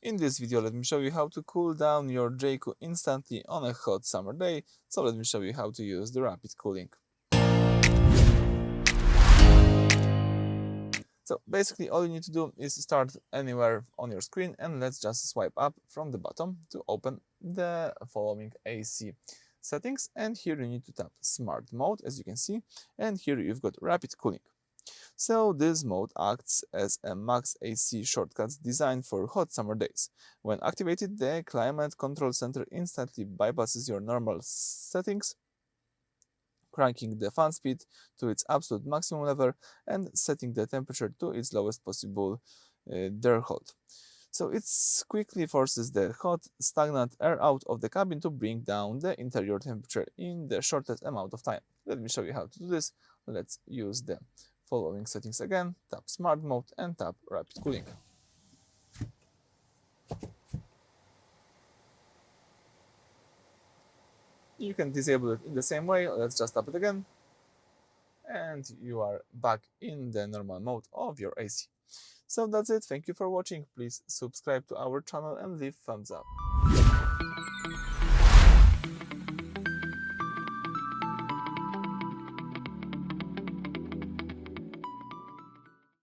In this video, let me show you how to cool down your JAECOO instantly on a hot summer day. So let me show you how to use the rapid cooling. So basically all you need to do is start anywhere on your screen, and let's just swipe up from the bottom to open the following AC settings. And here you need to tap Smart Mode, as you can see, and here you've got rapid cooling. So this mode acts as a max AC shortcut designed for hot summer days. When activated, the Climate Control Center instantly bypasses your normal settings, cranking the fan speed to its absolute maximum level and setting the temperature to its lowest possible threshold. So it quickly forces the hot, stagnant air out of the cabin to bring down the interior temperature in the shortest amount of time. Let me show you how to do this. Let's use the following settings again. Tap Smart Mode and tap Rapid Cooling. You can disable it in the same way. Let's just tap it again. And you are back in the normal mode of your AC. So that's it. Thank you for watching. Please subscribe to our channel and leave thumbs up.